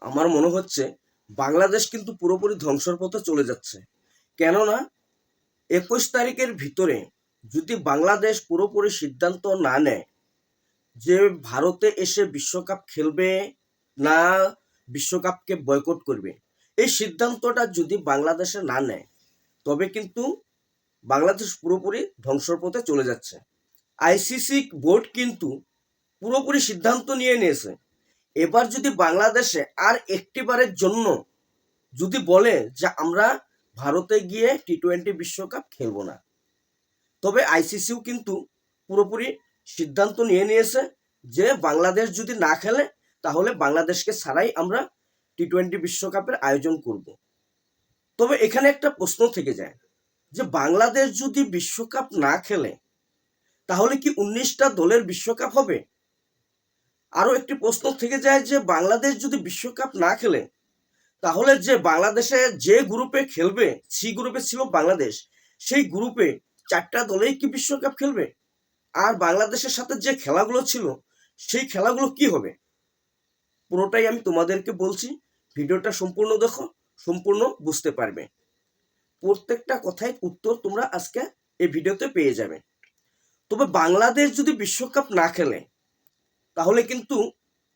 আমার মনে হচ্ছে বাংলাদেশ কিন্তু পুরোপুরি ধ্বংসের পথে চলে যাচ্ছে। কেননা 21 তারিখের ভিতরে যদি বাংলাদেশ পুরোপুরি সিদ্ধান্ত না নেয় যে ভারতে এসে বিশ্বকাপ খেলবে না বিশ্বকাপকে বয়কট করবে, এই সিদ্ধান্তটা যদি বাংলাদেশে না নেয় তবে কিন্তু বাংলাদেশ পুরোপুরি ধ্বংসের পথে চলে যাচ্ছে। আইসিসি বোর্ড কিন্তু পুরোপুরি সিদ্ধান্ত নিয়ে নিয়েছে। এবার যদি বাংলাদেশে আর একটিবারের জন্য যদি বলে যে আমরা ভারতে গিয়ে টি-20 বিশ্বকাপ খেলবো না, তবে আইসিসিও কিন্তু পুরোপুরি সিদ্ধান্ত নিয়ে নিয়েছে যে বাংলাদেশ যদি না খেলে তাহলে বাংলাদেশকে ছাড়াই আমরা টি-20 বিশ্বকাপের আয়োজন করব। তবে এখানে একটা প্রশ্ন থেকে যায় যে বাংলাদেশ যদি বিশ্বকাপ না খেলে তাহলে কি 19টা দলের বিশ্বকাপ হবে? আরও একটি প্রশ্ন থেকে যায় যে বাংলাদেশ যদি বিশ্বকাপ না খেলে তাহলে যে বাংলাদেশে যে গ্রুপে খেলবে, সি গ্রুপে ছিল বাংলাদেশ, সেই গ্রুপে 4টা দলেই কি বিশ্বকাপ খেলবে? আর বাংলাদেশের সাথে যে খেলাগুলো ছিল সেই খেলাগুলো কি হবে? পুরোটাই আমি তোমাদেরকে বলছি, ভিডিওটা সম্পূর্ণ দেখো, সম্পূর্ণ বুঝতে পারবে। প্রত্যেকটা কথায় উত্তর তোমরা আজকে এই ভিডিওতে পেয়ে যাবে। তবে বাংলাদেশ যদি বিশ্বকাপ না খেলে তাহলে কিন্তু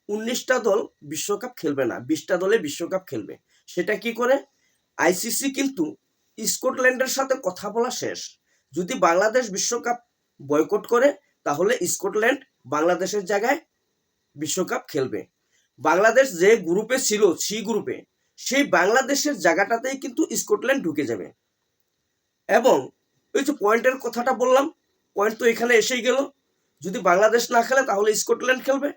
19টা দল বিশ্বকাপ খেলবে না, 20টা দলে বিশ্বকাপ খেলবে। সেটা কি করে? আইসিসি কিন্তু স্কটল্যান্ডের সাথে কথা বলা শেষ। যদি বাংলাদেশ বিশ্বকাপ বয়কট করে তাহলে স্কটল্যান্ড বাংলাদেশের জায়গায় বিশ্বকাপ খেলবে। বাংলাদেশ যে গ্রুপে ছিল, সি গ্রুপে, সেই বাংলাদেশের জায়গাটাতেই কিন্তু স্কটল্যান্ড ঢুকে যাবে। এবং ওই যে পয়েন্টের কথাটা বললাম, পয়েন্ট তো এখানে এসেই গেল। যদি বাংলাদেশ না খেলে তাহলে স্কটল্যান্ড খেলবে,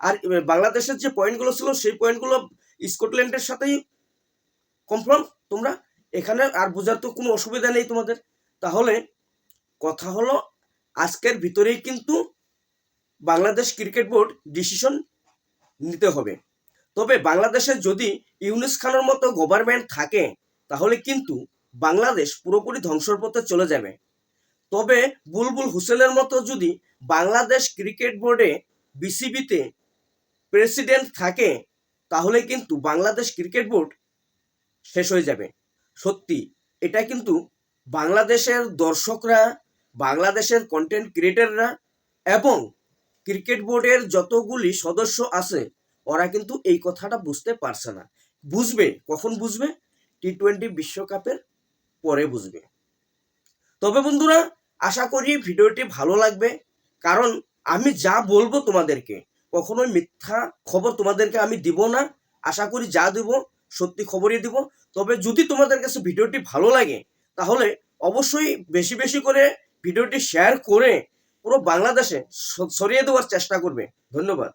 আর বাংলাদেশের যে পয়েন্টগুলো ছিল সেই পয়েন্টগুলো স্কটল্যান্ডের সাথেই কনফার্ম। তোমরা এখানে আর বোঝার তো কোনো অসুবিধা নেই তোমাদের। তাহলে কথা হলো আজকের ভিতরেই কিন্তু বাংলাদেশ ক্রিকেট বোর্ড ডিসিশন নিতে হবে। তবে বাংলাদেশে যদি ইউনুস খানের মতো গভর্নমেন্ট থাকে তাহলে কিন্তু বাংলাদেশ পুরোপুরি ধ্বংসের পথে চলে যাবে। তবে বুলবুল হোসেনের মতো যদি বাংলাদেশ ক্রিকেট বোর্ডে বিসিবিতে প্রেসিডেন্ট থাকে তাহলে কিন্তু বাংলাদেশ ক্রিকেট বোর্ড শেষ হয়ে যাবে। সত্যি এটা কিন্তু বাংলাদেশের দর্শকরা, বাংলাদেশের কন্টেন্ট ক্রিয়েটররা এবং ক্রিকেট বোর্ডের যতগুলি সদস্য আছে ওরা কিন্তু এই কথাটা বুঝতে পারছে না। বুঝবে কখন? বুঝবে টি-20 বিশ্বকাপের পরে বুঝবে। তবে বন্ধুরা, আশা করি ভিডিওটি ভালো লাগবে, কারণ আমি যা বলবো তোমাদেরকে কখনোই মিথ্যা খবর তোমাদেরকে আমি দিব না। আশা করি যা দিব সত্যি খবরই দিব। তবে যদি তোমাদের কাছে ভিডিওটি ভালো লাগে তাহলে অবশ্যই বেশি বেশি করে ভিডিওটি শেয়ার করে পুরো বাংলাদেশে ছড়িয়ে দেওয়ার চেষ্টা করবে। ধন্যবাদ।